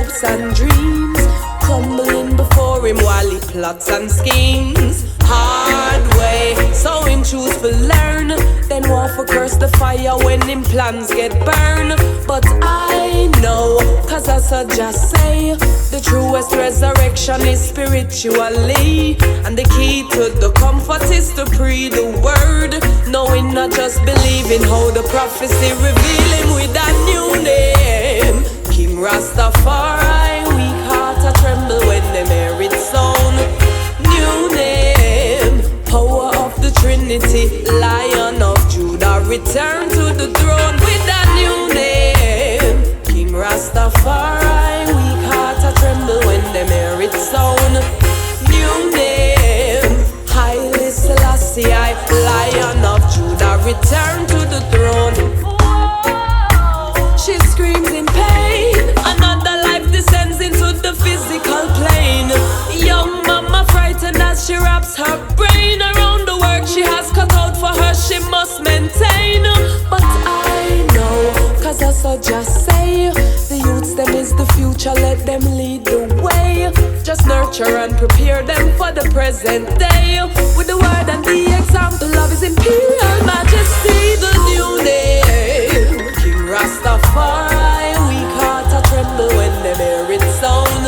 hopes and dreams, crumbling before him while he plots and schemes. Hard way, so him choose to learn, then walk for curse the fire when him plans get burned. But I know, cause I saw just say, the truest resurrection is spiritually, and the key to the comfort is to pray the word, knowing not just believing how the prophecy reveal him with a new name. King Rastafari, weak heart a tremble when they hear its sound. New name, power of the Trinity, Lion of Judah, return to the throne with a new name. King Rastafari, weak heart a tremble when they hear its sound. New name, Haile Selassie, Lion of Judah, return to the throne. She screams in pain, another life descends into the physical plane. Young mama frightened as she wraps her brain around the work she has cut out for her, she must maintain. But I know, cause I saw just say, the youths them is the future, let them lead the way. Just nurture and prepare them for the present day, with the word and the example of his imperial majesty. The new name, King Rastafari, weak heart a tremble when they hear its sound.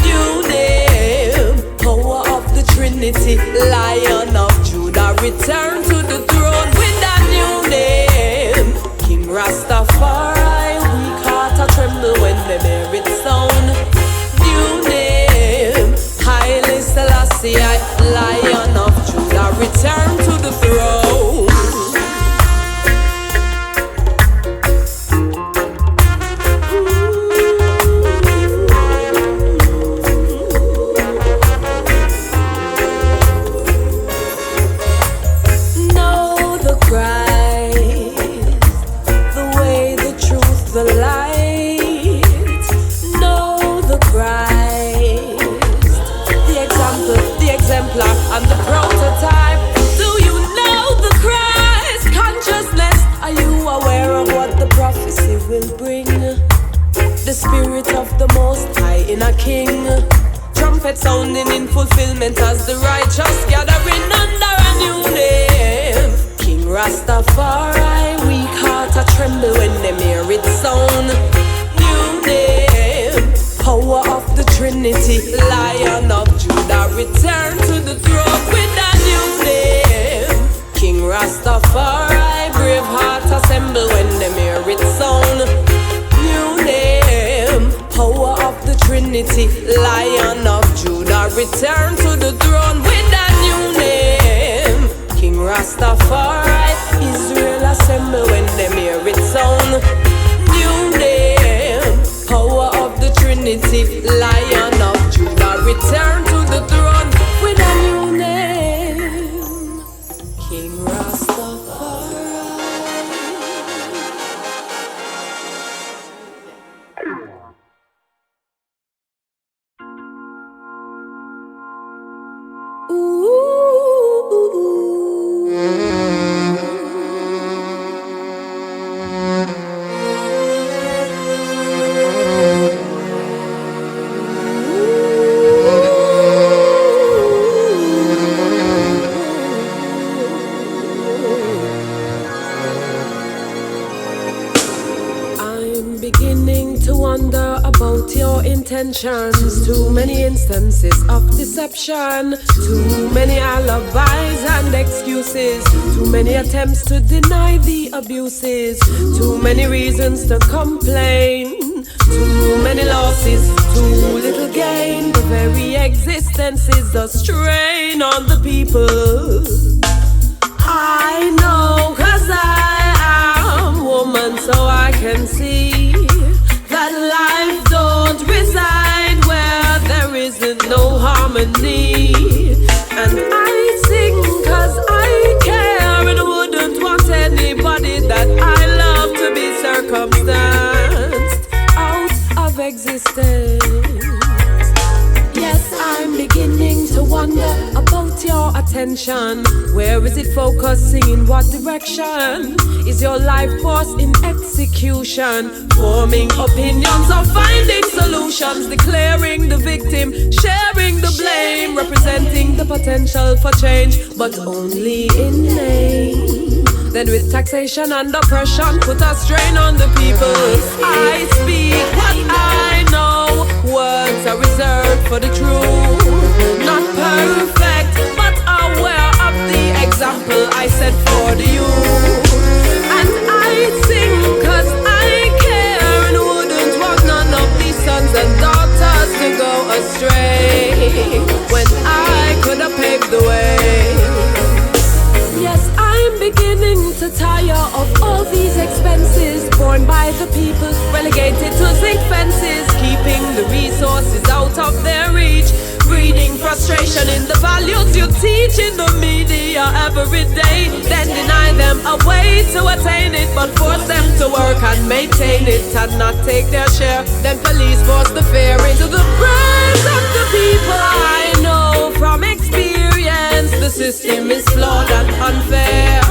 New name, power of the Trinity, Lion of Judah, return to the throne with a new name. King Rastafari, weak heart a tremble when they hear its sound. New name, Haile Selassie, Lion of Judah, return to the throne. And the prototype. Do you know the Christ consciousness? Are you aware of what the prophecy will bring? The spirit of the Most High in a king, trumpet sounding in fulfillment as the righteous gathering under a new name. King Rastafari, weak heart a tremble when they hear its sound. New name, power of the Trinity, Lion of Judah, return to the throne with a new name. King Rastafari, brave heart assemble when they hear its sound. New name, power of the Trinity, Lion of Judah, return to the throne with a new name. King Rastafari, Israel assemble when they hear its sound. New name, power of the Trinity, Lion of Judah, return to the throne with a new name. King Rastafari. Intentions, too many instances of deception, too many alibis and excuses, too many attempts to deny the abuses, too many reasons to complain, too many losses, too little gain. The very existence is a strain on the people. I know, cause I am woman, so I can see that life don't reside where there isn't no harmony. And I sing cause I care and wouldn't want anybody that I love to be circumstanced out of existence. Yes, I'm beginning to wonder about want your attention. Where is it focusing? In what direction? Is your life force in execution? Forming opinions or finding solutions? Declaring the victim, sharing the blame, representing the potential for change, but only in name. Then with taxation and oppression, put a strain on the people. I speak what I know. Words are reserved for the true. Not perfect, but aware of the example I set for the youth. And I sing cause I care, and wouldn't want none of these sons and daughters to go astray, when I could have paved the way. Yes, I'm beginning to tire of all these expenses borne by the people, relegated to zinc fences, keeping the resources out of their reach, breeding frustration in the values you teach in the media every day, then deny them a way to attain it, but force them to work and maintain it and not take their share. Then police force the fear into the brains of the people. I know from experience the system is flawed and unfair,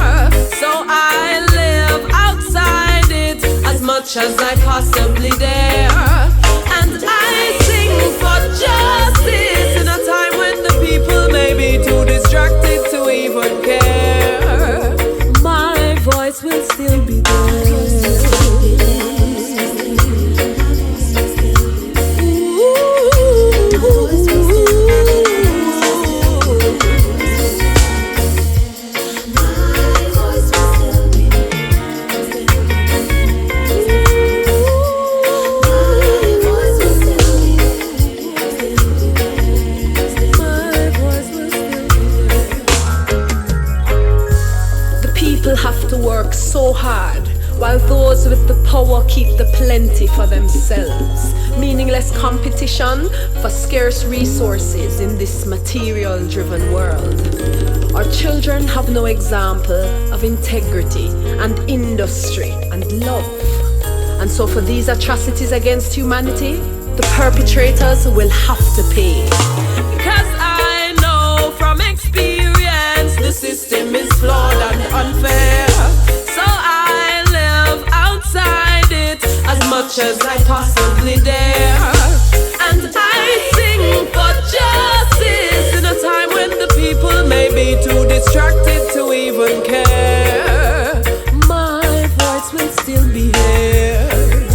so I live outside it as much as I possibly dare. And I sing for justice in a time when the people may be too distracted to even care. My voice will still be there. Have to work so hard, while those with the power keep the plenty for themselves. Meaningless competition for scarce resources in this material-driven world. Our children have no example of integrity and industry and love. And so for these atrocities against humanity, the perpetrators will have to pay. Because I know from experience the system is flawed and unfair, so I live outside it as much as I possibly dare. And I sing for justice in a time when the people may be too distracted to even care. My voice will still be heard.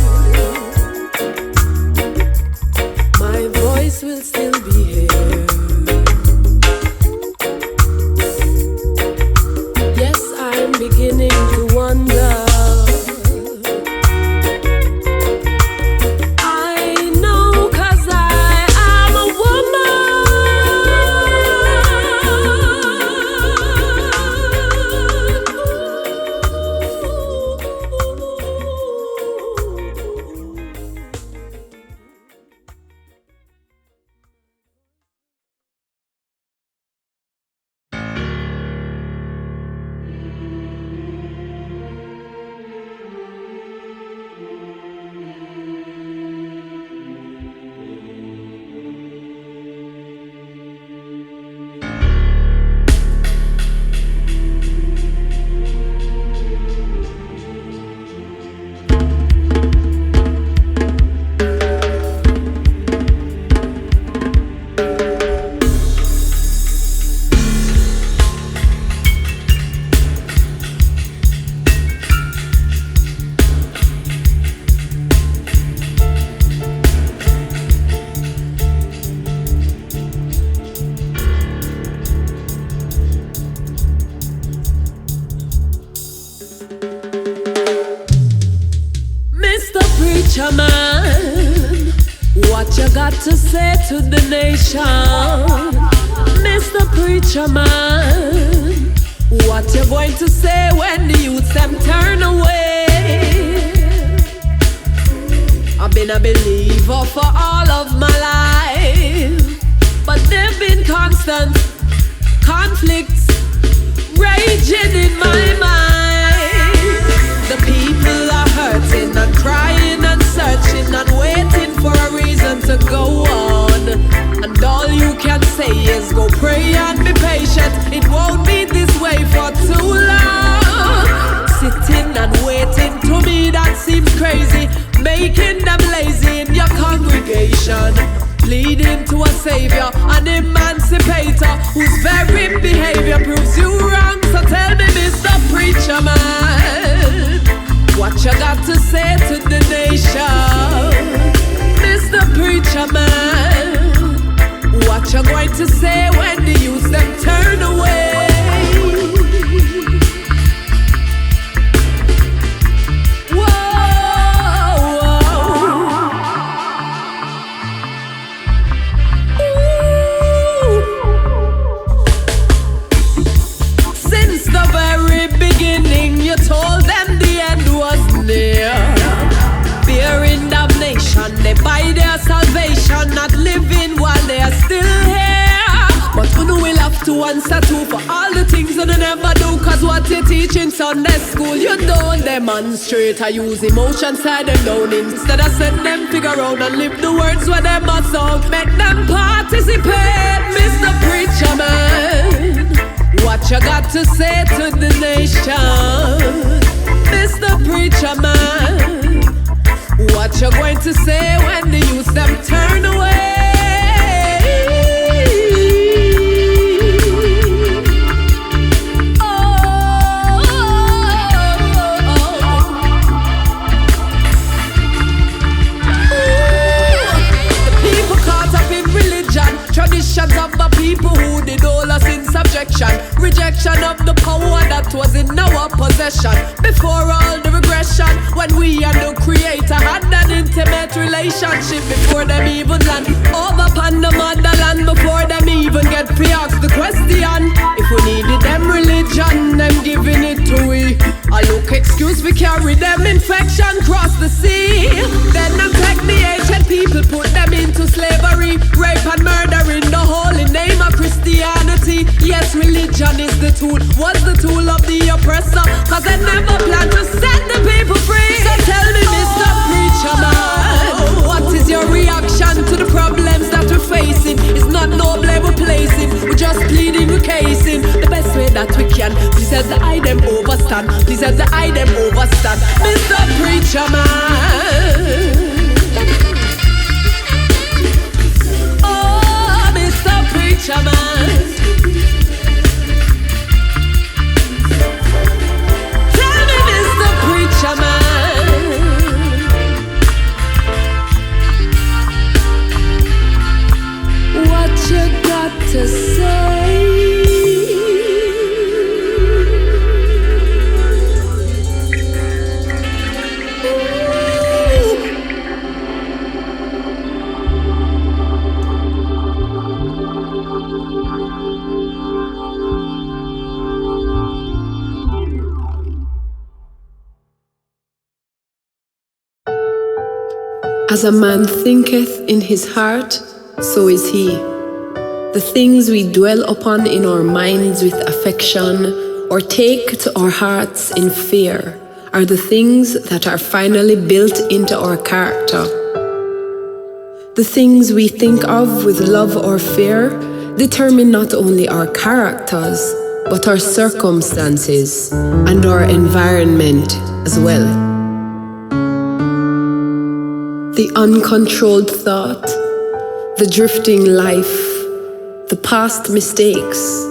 My voice will still be heard. Beginning to wonder. I know 'cause I am a preacher man, what you got to say to the nation? Mr. Preacher man, what you going to say when the youths them turn away? I've been a believer for all of my life, but there've been constant conflicts raging in my mind. The people are hurting and crying and searching and waiting for a reason to go on. And all you can say is go pray and be patient. nation, pleading to a savior, an emancipator whose very behavior proves you wrong. So tell me, Mr. Preacher Man, what you got to say to the nation? Mr. Preacher Man, what you going to say when the youth them turn away? You told them the end was near. Fearing damnation, they buy their salvation, not living while they are still here. But you will have to answer to for all the things you never do. Cause what you teach in Sunday school, you don't demonstrate. I use emotions, tie them down instead of send them figure out and live the words where they must out. Make them participate, Mr. Preacher Man. What you got to say to the nation, Mr. Preacher Man? What you going to say when the youth them turn away? Traditions of the people who did all us in subjection. Rejection of the power that was in our possession. Before all the regression, when we and the Creator had an intimate relationship. Before them even land over upon the motherland. Before them even get to ask the question. If we needed them religion, them giving it to we. A look excuse we carry them infection cross the sea. Then them take the ancient people, put them into slavery, rape and murder in the holy name of Christianity. Yes, religion is the tool, was the tool of the oppressor. Cause they never planned to set the people free. So tell me, Mr. Preacher Man, what is your reaction to the problems that we're facing? It's not noble we're placing, we're just pleading, we're casing the best way that we can. Please help the eye them overstand, please help the eye them overstand, Mr. Preacher Man. Preacher Man, tell me, Mr. Preacher Man, what you got to say? As a man thinketh in his heart, so is he. The things we dwell upon in our minds with affection or take to our hearts in fear are the things that are finally built into our character. The things we think of with love or fear determine not only our characters, but our circumstances and our environment as well. The uncontrolled thought, the drifting life, the past mistakes,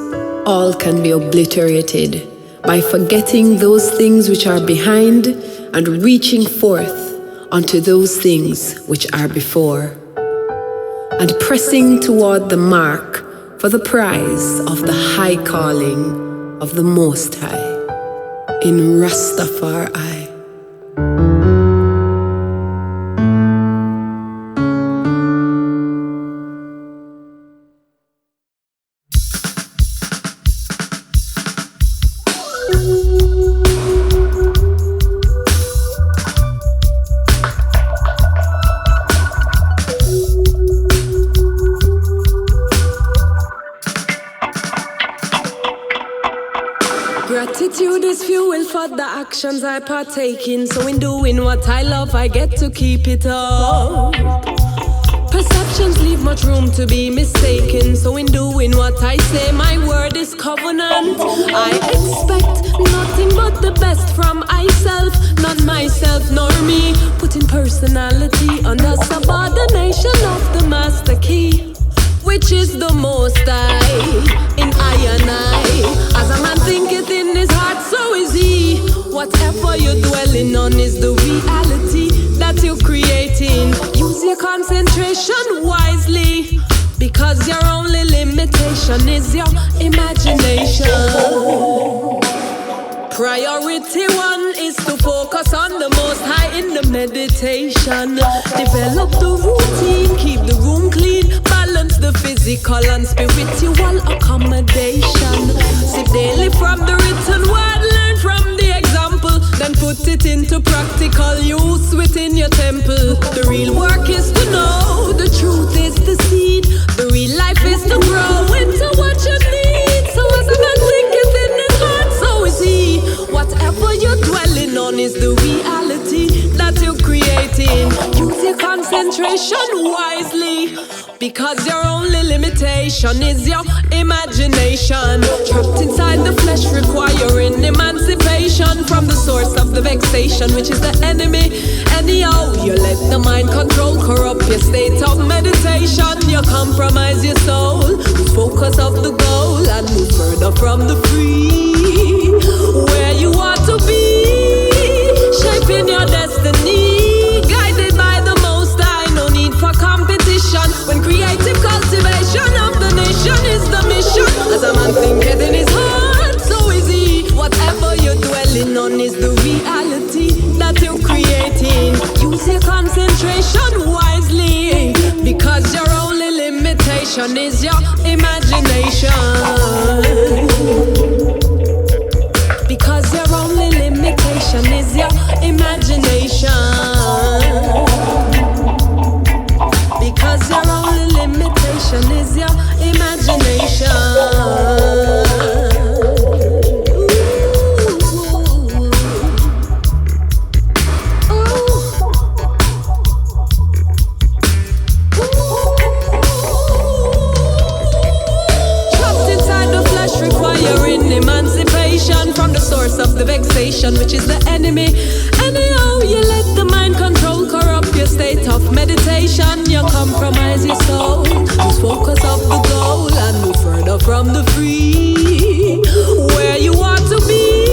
all can be obliterated by forgetting those things which are behind and reaching forth unto those things which are before, and pressing toward the mark for the prize of the high calling of the Most High in Rastafari. Gratitude is fuel for the actions I partake in. So in doing what I love, I get to keep it up. Perceptions leave much room to be mistaken. So in doing what I say, my word is covenant. I expect nothing but the best from myself, not myself nor me. Putting personality under subordination of the master key, which is the most high in I and I. As a man thinketh in his heart, so is he. Whatever you're dwelling on is the reality that you're creating. Use your concentration wisely, because your only limitation is your imagination. Priority one is to focus on the most high in the meditation. Develop the routine, keep the room clean, balance the physical and spiritual accommodation. See daily from the written word, learn from the example, then put it into practical use within your temple. The real work is to know, the truth is the seed, the real life is to grow into what you need. So as a man thinketh in his heart, so is he. Whatever you're dwelling on is the reality that you're creating. Use your concentration wisely, because your only limitation is your imagination. Trapped inside the flesh, requiring emancipation from the source of the vexation, which is the enemy. Anyhow, you let the mind control, corrupt your state of meditation. You compromise your soul, lose focus of the goal, and move further from the free. Where you want to be, shaping your destiny, guided by the most high. No need for competition, when creative cultivation of the nation is the mission. As a man thinketh in his heart, so is he. Whatever you're dwelling on is the reality that you're creating. Use your concentration wisely, because your only limitation is your imagination. Because your only limitation is your imagination. Because your only limitation is your imagination. Trapped inside the flesh, requiring emancipation from the source of the vexation, which is the enemy. Anyhow, you let the mind control, corrupt your state of meditation. You compromise your soul, lose focus of the goal, and move further from the free. Where you want to be,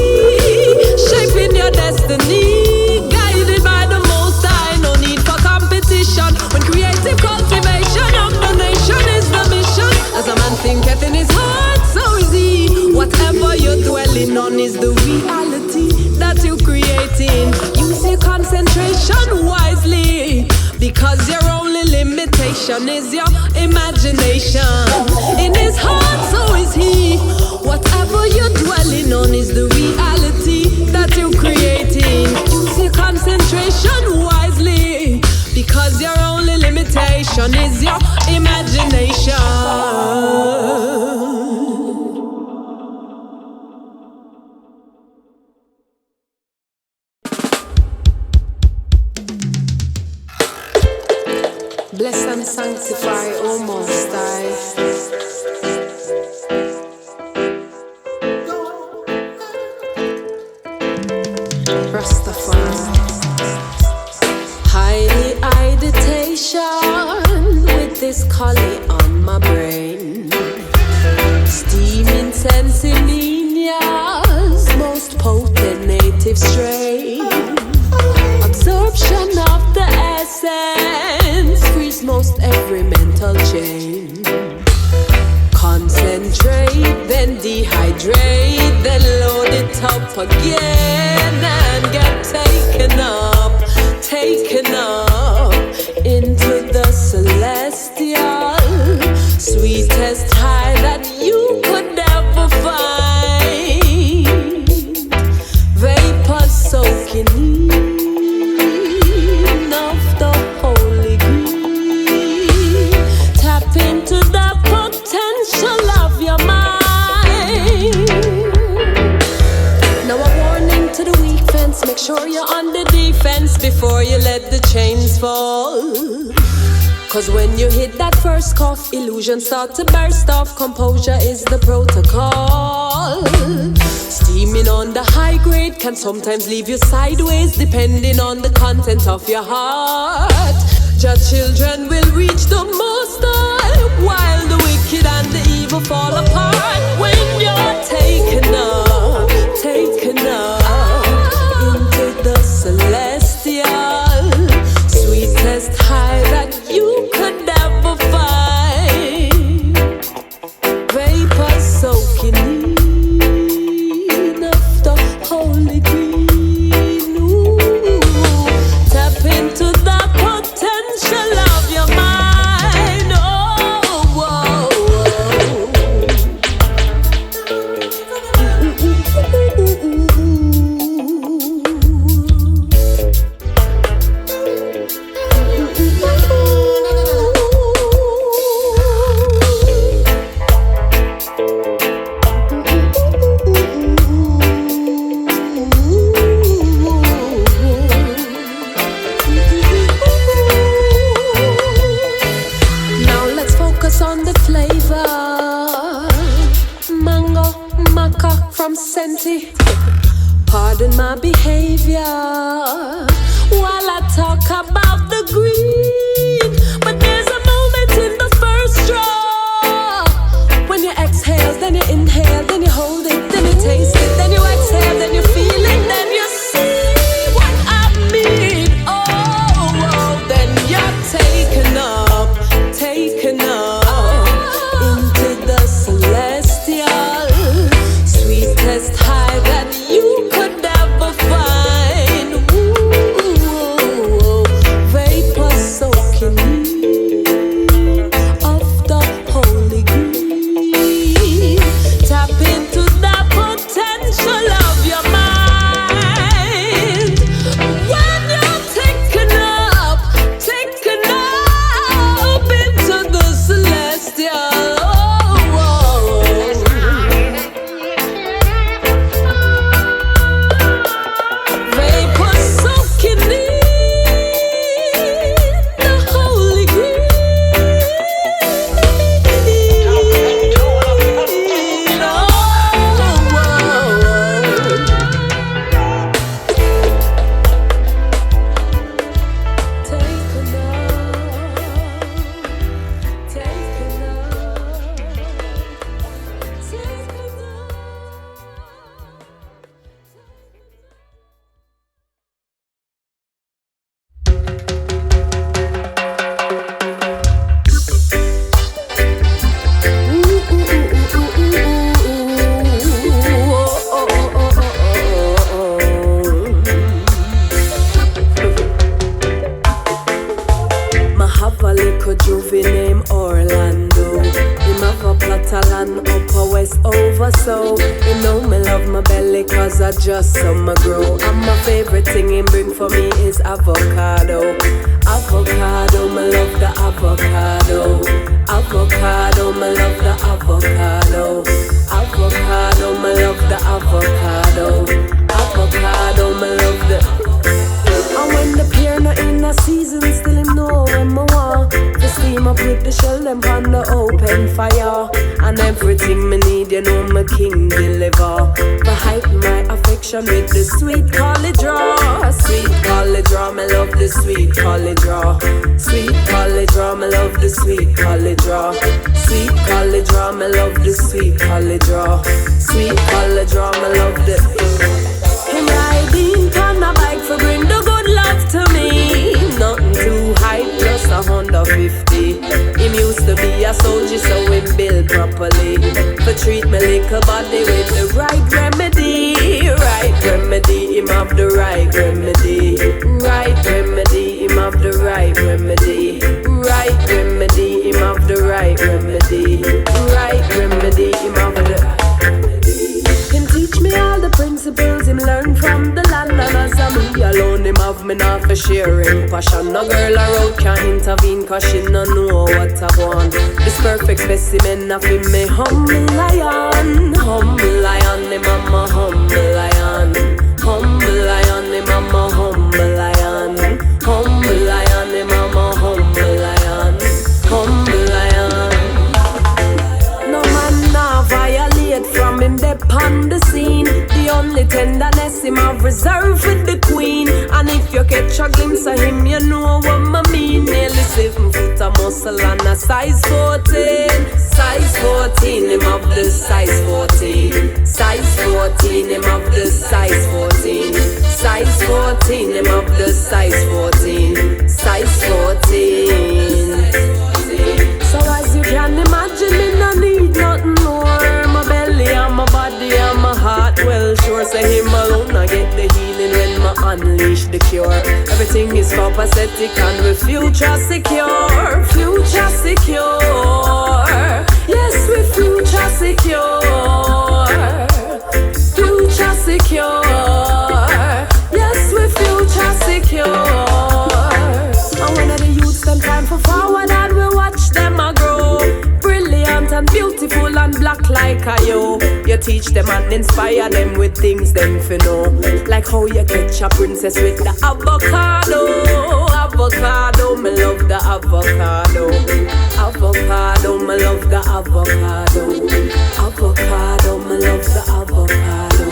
shaping your destiny, guided by the most high. No need for competition, when creative cultivation of the nation is the mission. As a man thinketh in his heart, so is he. Whatever you're dwelling on is the reality that you're creating. Use your concentration wisely, because your only limitation is your imagination. In his heart, so is he. Whatever you're dwelling on is the reality that you're creating. Use your concentration wisely, because your only limitation is your imagination. Bless and sanctify, O Most High. Rastafari. Highly meditation with this collie on my brain. Steaming Sensiminia's most potent native strain. Absorption of the essence frees most every mental chain. Concentrate, then dehydrate, then load it up again and get taken up into the celestial, sweetest high that you could ever find. Vapor soaking in of the holy green. Tap into the potential of your mind. Now a warning to the weak fence, make sure you're on the defense before you let the chains fall. Cause when you hit that first cough, illusions start to burst off. Composure is the protocol. Steaming on the high grade can sometimes leave you sideways, depending on the content of your heart. Your children will reach the most high, while the wicked and the evil fall apart. When you're taken up into the celestial, sweetest high that you could ever find. Vapor soaking in of the holy green. Ooh. Tap into the potential of your mind. Oh, whoa, now let's focus on the flavor. Mango, maca from Senti. Pardon my behavior while I talk about the green. But there's a moment in the first straw when you exhale, then you inhale, then you hold it, then you taste it, then you exhale, then you feel it, then you see what I mean. Oh, then you're taken up into the celestial, sweetest high that you could ever find. Ooh, vapor soaking of the holy green. Tap into the potential of your mind. When you're taken up into the celestial. Vapor soaking in the holy green. Ma have a little juvie named Orlando. Him have a plot of land up a west over so. You know me love my belly cause I just summer grow. And my favorite thing him bring for me is avocado. Avocado, me love the avocado. Avocado, me love the avocado. Avocado, me love the avocado. Avocado, me love the. And when the pear not in a season, still him know when me want to steam up with the shell them on the open fire. And everything me need, you know my king deliver. To heighten my affection with the sweet college draw. Sweet college draw, me love the sweet college draw. Sweet college draw, me love the sweet college draw. Sweet college draw, me love the sweet college draw. Sweet college draw, me love the. Him riding on a bike for bring the good love to me. Nothing too high, just 150. Him used to be a soldier, so him build properly. For treat my little body with the right remedy. Right remedy, him have the right remedy. Right remedy, him have the right remedy. Right remedy, him have the right remedy. Right remedy, him have the. Him teach me all the principles him learn from the land. And as I'm me alone, him have me not for sharing passion. No girl around can intervene cause she no know what I want. This perfect specimen of him me humble lion. Humble lion, him mama humble lion. Humble lion, him mama humble lion. Humble lion, him mama humble lion. tenderness him have reserved with the queen. And if you catch a glimpse of him, you know what I mean. Nearly 7 foot of muscle and a size 14. Size 14, him have the size 14. Size 14, him have the size 14. Size 14, him have the size 14. Size 14. So as you can imagine, me no need nothing more. My belly and my body and my heart, well sure. Say him alone I get the healing when I unleash the cure. Everything is copacetic and we future secure. Future secure. Yes, we future secure. Future secure. Yes, we future secure. And when the youths them time for forward and we watch them a grow. Brilliant and beautiful and black like a yo. You teach them and inspire them with things them fi know. Like how you catch a princess with the avocado. Avocado, me love the avocado. Avocado, me love the avocado. Avocado, me love the avocado.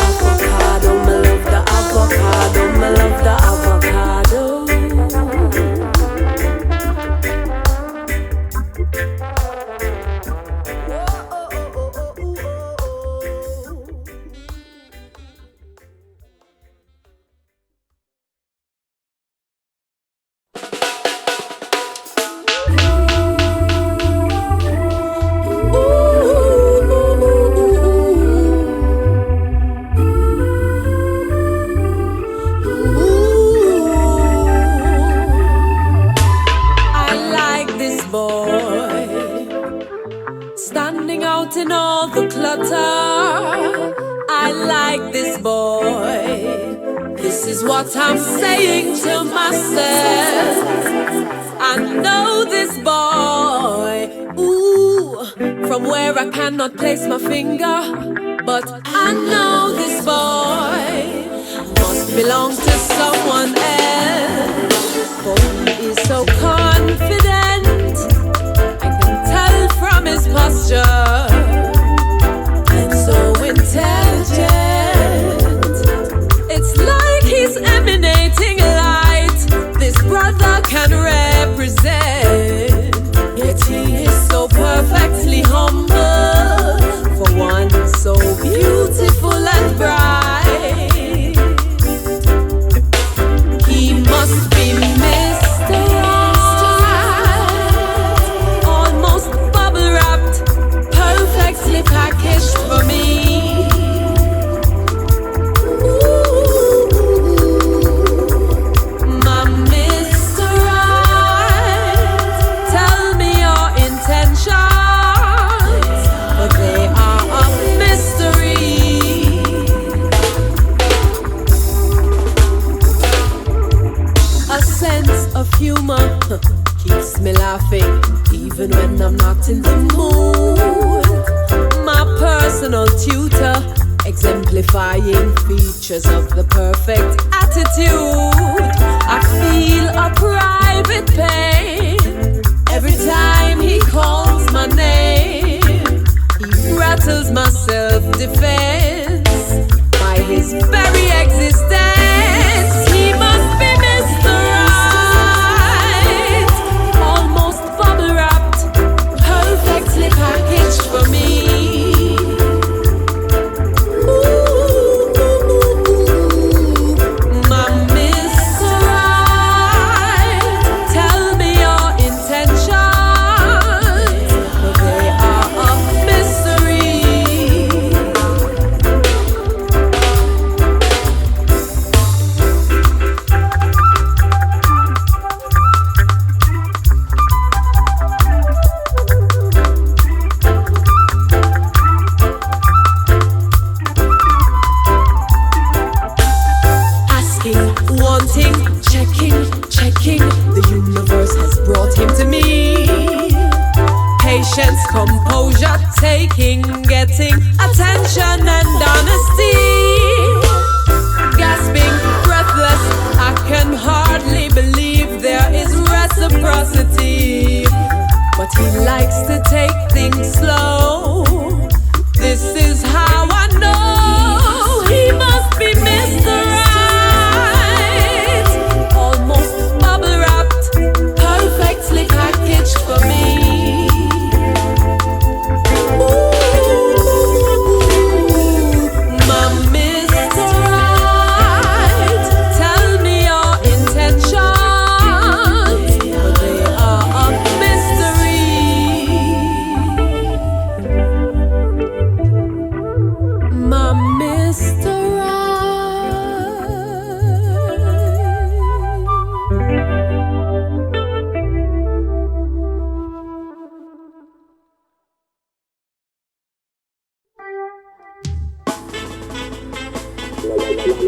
Avocado, me love the avocado. Me love the avocado. In all the clutter, I like this boy. This is what I'm saying to myself. I know this boy, ooh, from where I cannot place my finger. But I know this boy must belong to someone else. For he is so confident, I can tell from his posture. So intelligent, it's like he's emanating light. This brother can represent, yet he is so perfectly humble for one so beautiful and bright. He must be Mr. Right, almost bubble wrapped, perfectly packaged for me. Ooh, my Mr. Right, tell me your intentions, but they are a mystery. A sense of humor keeps me laughing, even when I'm not in the mood. My personal tutor, exemplifying features of the perfect attitude. I feel a private pain every time he calls my name. He rattles my self-defense by his very existence. He must be Mr. Right, almost bubble wrapped, perfectly packaged for me. Composure, taking, getting attention and honesty. Gasping, breathless, I can hardly believe there is reciprocity. But he likes to take things slow. This is how I know he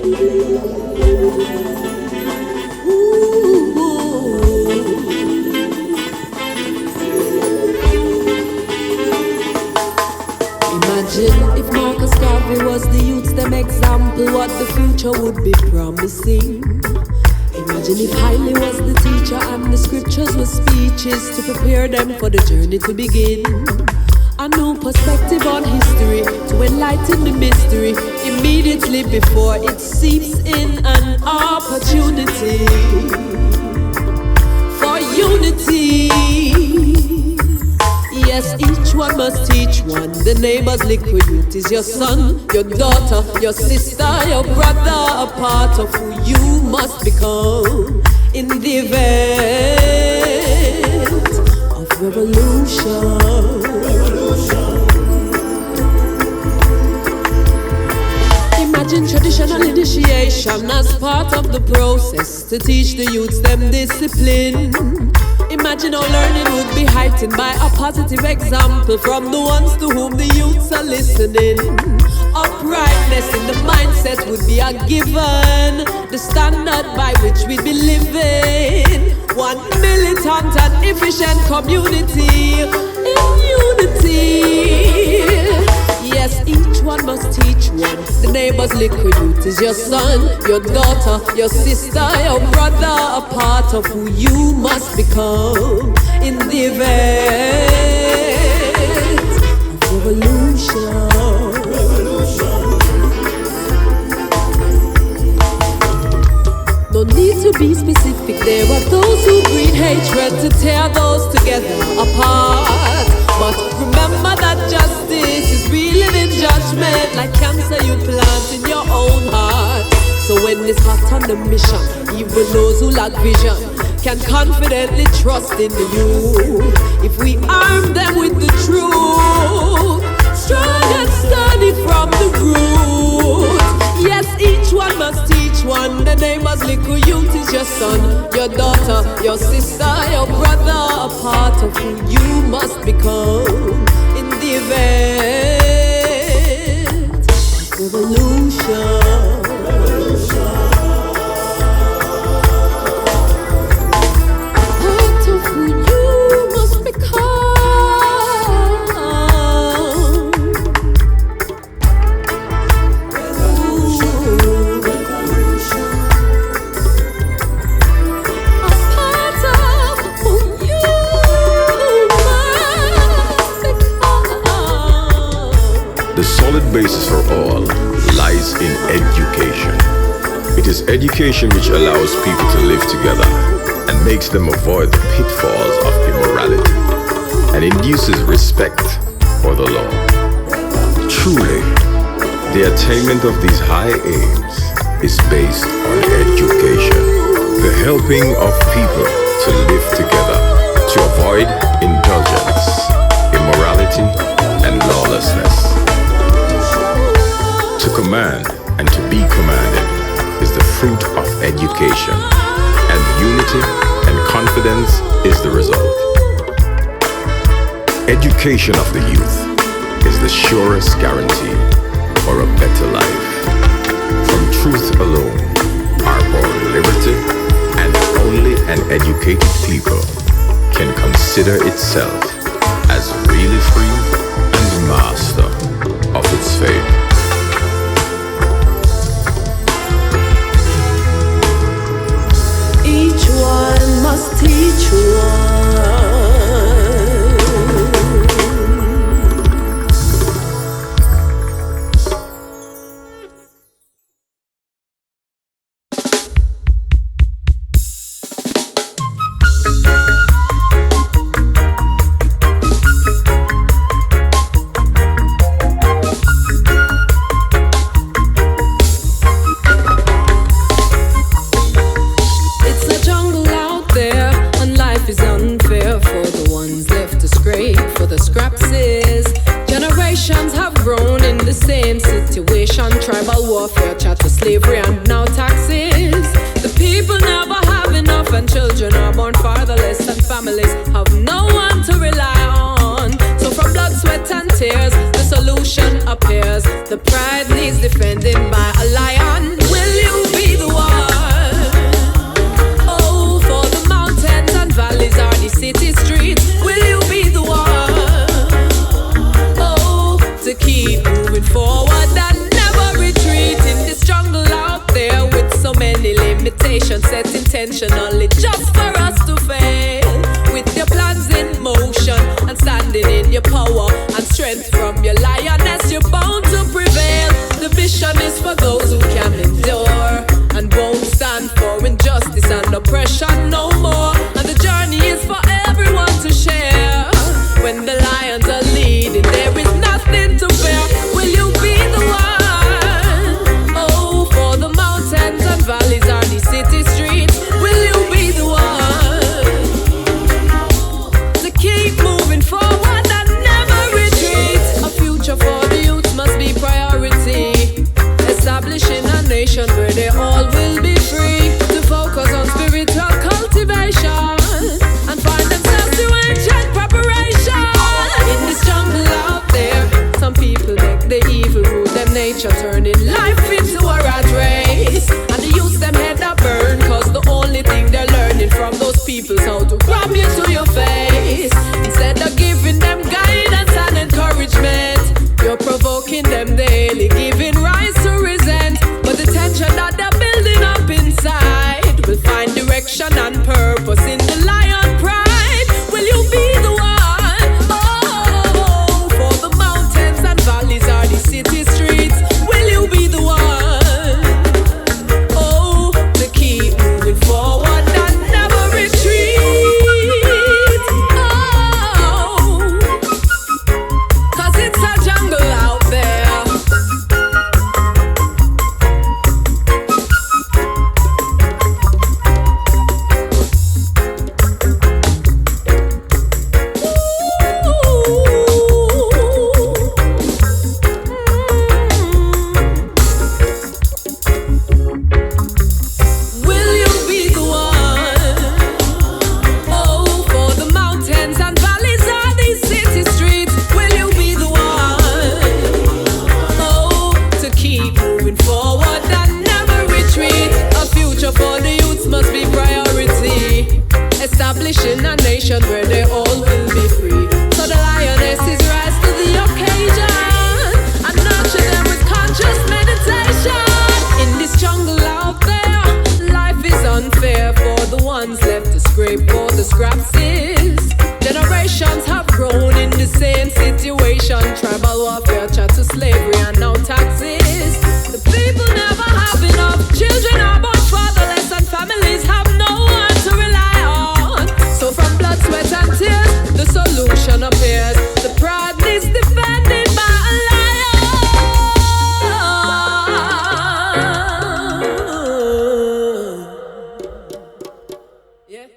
Imagine if Marcus Garvey was the youth's them example, what the future would be promising. Imagine if Haile was the teacher and the scriptures were speeches to prepare them for the journey to begin. A new perspective on history to enlighten the mystery immediately before it seeps in, an opportunity for unity. Yes, each one must teach one. The neighbor's liquid youth is your son, your daughter, your sister, your brother, a part of who you must become in the event of revolution. Imagine traditional initiation as part of the process to teach the youths them discipline. Imagine how learning would be heightened by a positive example from the ones to whom the youths are listening. Uprightness in the mindset would be a given, the standard by which we'd be living. One militant and efficient community in unity. Yes, each one must teach one. The neighbor's liquid youth is your son, your daughter, your sister, your brother, a part of who you must become in the event of revolution. No need to be specific, there are those who breed hatred to tear those together apart. But remember that justice is real in judgment, like cancer you plant in your own heart. So when it's hot on the mission, even those who lack vision can confidently trust in you. If we arm them with the truth, strong and sturdy from the root. Yes, each one must teach one. The neighbor's little youth is your son, your daughter, your sister, your brother, a part of who you must become in the event of revolution. Part of who you must become. The solid basis for all lies in education. It is education which allows people to live together and makes them avoid the pitfalls of immorality and induces respect for the law. Truly, the attainment of these high aims is based on education, the helping of people to live together, to avoid indulgence, immorality, and lawlessness. To command and to be commanded is the fruit of education, and unity and confidence is the result. Education of the youth is the surest guarantee for a better life. From truth alone are born liberty, and only an educated people can consider itself as really free and master of its fate. Each one must teach one. Tribal warfare, chat to slavery and now taxes. The people never have enough and children are born fatherless and families have no one to rely on. So from blood, sweat and tears, the solution appears. The pride needs defending by a lion. Will intentionally just for us to fail. With your plans in motion and standing in your power and strength from your lioness, you're bound to prevail. The mission is for those who can endure and won't stand for injustice and oppression no more. And the journey is for everyone to share. When the lions are leading, there is nothing to fear. Will you be the one? Oh, for the mountains and valleys are the city streets. Will you be the one to keep moving forward and never retreat? A future for the youth must be priority. Establishing a nation where they all will be free to focus on spiritual cultivation and find themselves through ancient preparation. In this jungle out there, some people make the evil rule them nature, turning life into a rat race. And the youth them head a burn, cause the only thing they're learning from those people's how to grab you to your face. Instead of giving them guidance and encouragement, you're provoking them daily, giving rise to resent. But the tension that they're building up inside will find direction and purpose in the lion pride. Will you be the one? Oh, for the mountains and valleys are the city streets. Will you be the one? Oh, to keep moving forward and never retreat. Oh, cause it's a jungle out there. Will you be the one? Oh, for the mountains and valleys are these city streets. Will you be the one? Oh, to keep moving forward and never retreat. A future for the youths must be priority. Establishing a nation where they all will be free. So the lionesses rise to the occasion and nurture them with conscious meditation. In this jungle out there, life is unfair for the ones left to scrape for the scraps. Generations have grown in the same situation. Tribal warfare, chat to slavery and now taxes. The people never have enough. Children are born fatherless and families have no one to rely on. So from blood, sweat and tears, the solution appears. The pride needs defended by a lion. Yeah.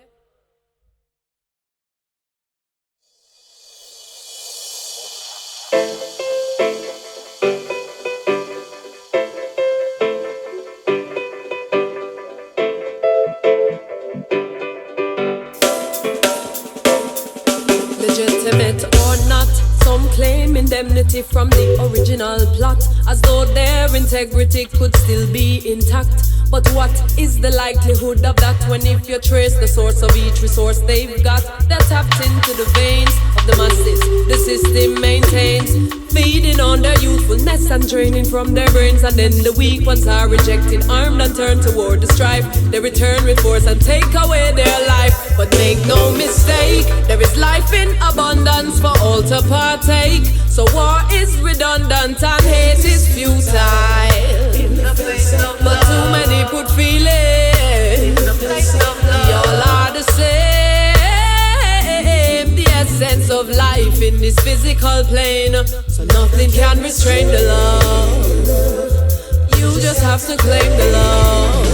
Legitimate or not, some claim indemnity from the original plot, as though their integrity could still be intact. But what is the likelihood of that when if you trace the source of each resource they've got? They're tapped into the veins of the masses the system maintains, feeding on their youthfulness and draining from their brains. And then the weak ones are rejected, armed and turned toward the strife. They return with force and take away their life. But make no mistake, there is life in abundance for all to partake. So war is redundant and hate is futile. But too many put feeling. We all are the same. The essence of life in this physical plane. So nothing can restrain the love. You just have to claim the love.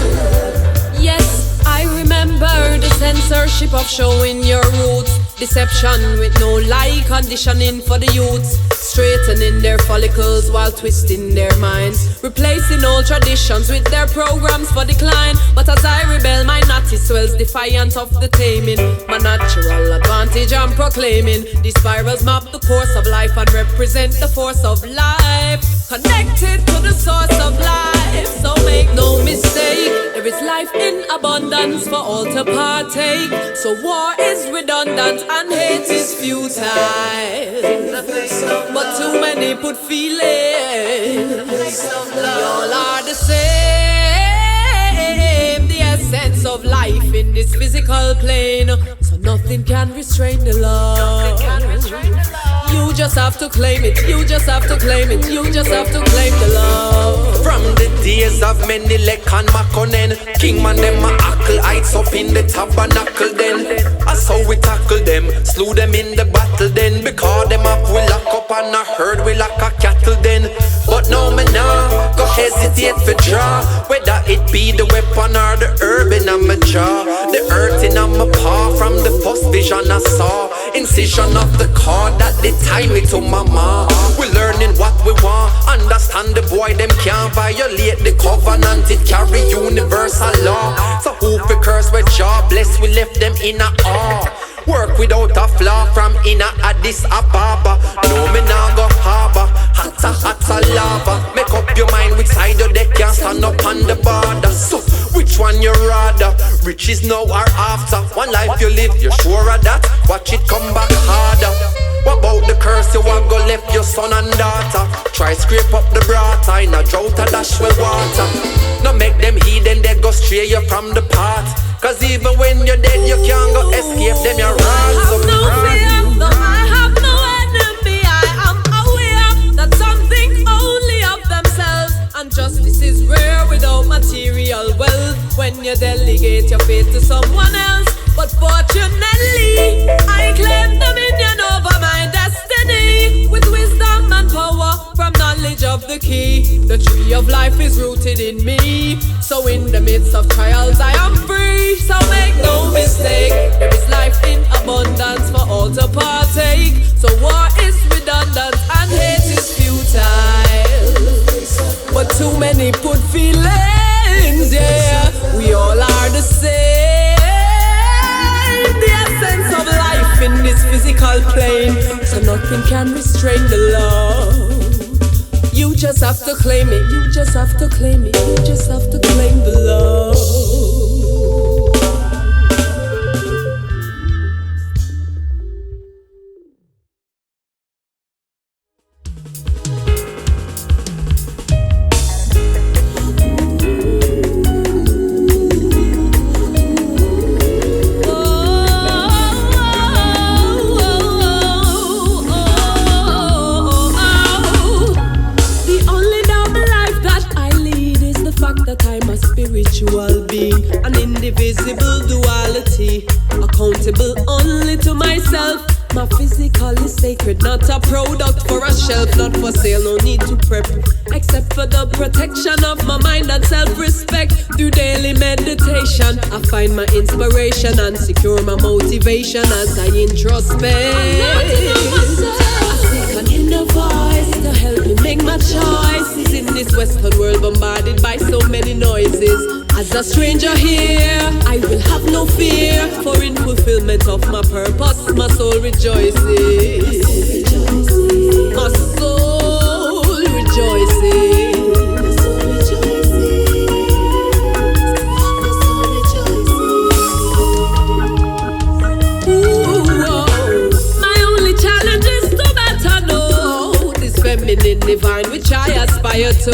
Yes, I remember the censorship of showing your roots. Deception with no lie conditioning for the youths, straightening their follicles while twisting their minds, replacing old traditions with their programs for decline. But as I rebel, my natty swells defiant of the taming. My natural advantage I'm proclaiming. These spirals map the course of life and represent the force of life, connected to the source of life. So make no mistake, there is life in abundance for all to partake. So war is redundant and hate is futile. But too many put feeling. We all are the same. The essence of life in this physical plane, so nothing can restrain the love. You just have to claim it, you just have to claim it, you just have to claim the love. From the days of Mendelek and Makonnen, King man them a hackle, heights up in the tabernacle then. That's how we tackle them, slew them in the battle then. Because them up we lock up and a herd we lock a cattle then. But no me nah, go hesitate for draw. Whether it be the weapon or the herb in a my jaw. The earth in a my paw, from the first vision I saw. Incision of the cord that they tie me to mama. We learning what we want, understand the boy them can't violate the covenant, it carry universal law. So who fi curse with Jah Bless, we left them in a awe. Work without a flaw from inner Addis Ababa. No me nah go harbor, hotter lava. Make up your mind which side of they can stand up on the border. So which one you rather? Riches now or after? One life you live, you sure of that? Watch it come back harder. What about the curse you want go left your son and daughter? Try scrape up the brata in a drought a dash with water. No make them heathen, they go stray you from the path. Cause even when you're dead you can't go escape them your wrath. I have no fear, no I have no enemy. I am aware that some think only of themselves, and justice is rare without material wealth. When you delegate your fate to someone else, but fortunately I claim dominion over my destiny. With wisdom and power from knowledge of the key, the tree of life is rooted in me. So in the midst of trials I am free. So make no mistake, there is life in abundance for all to partake. So war is redundant and hate is futile, but too many put feelings, yeah. We all are the same, the essence of life in this physical plane. So nothing can restrain the love. You just have to claim it, you just have to claim it, you just have to claim the love. Spiritual being, an indivisible duality, accountable only to myself. My physical is sacred, not a product for a shelf, not for sale, no need to prep, except for the protection of my mind and self-respect. Through daily meditation, I find my inspiration and secure my motivation as I introspect. I seek an inner voice to help me make my choices in this western world bombarded by so many noises. As a stranger here, I will have no fear, for in fulfillment of my purpose, my soul rejoices. My soul rejoices. Feminine divine which I aspire to.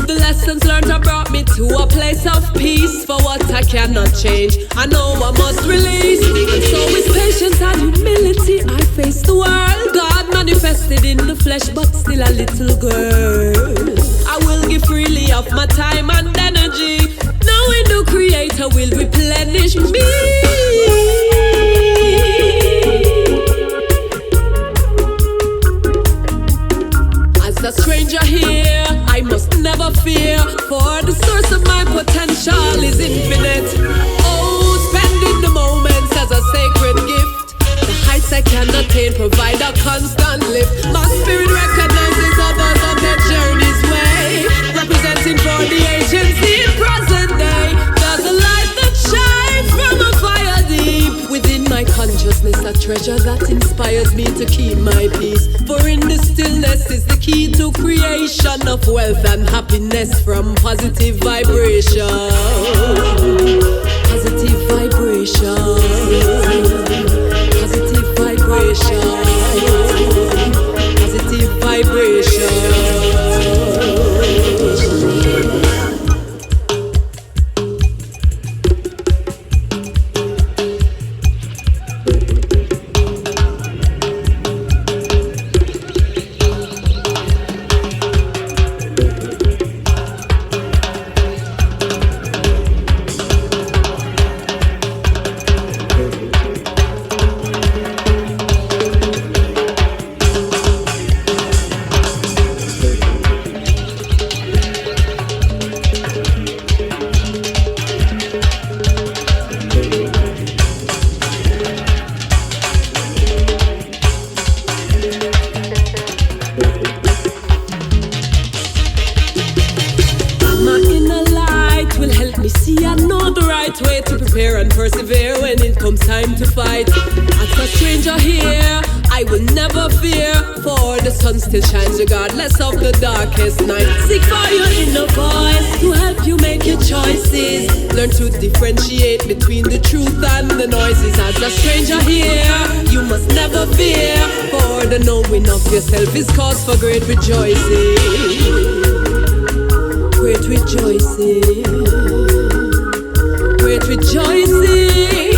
The lessons learned have brought me to a place of peace. For what I cannot change, I know I must release. And so with patience and humility I face the world. God manifested in the flesh but still a little girl. I will give freely of my time and energy, knowing the Creator will replenish me. A stranger here, I must never fear, for the source of my potential is infinite. Oh, spending the moments as a sacred gift. The heights I can attain provide a constant lift. My spirit recognizes others on their journey's way, representing for the agency in present day. There's a light that shines from a fire deep within my consciousness, a treasure that inspires me to keep my peace. For in the stillness is the key to creation of wealth and happiness from positive vibration. Positive vibration. Positive vibration. Positive vibration. prepare and persevere when it comes time to fight. As a stranger here, I will never fear, for the sun still shines regardless of the darkest night. Seek for your inner voice to help you make your choices. Learn to differentiate between the truth and the noises. As a stranger here, you must never fear, for the knowing of yourself is cause for great rejoicing. Great rejoicing. Great rejoicing.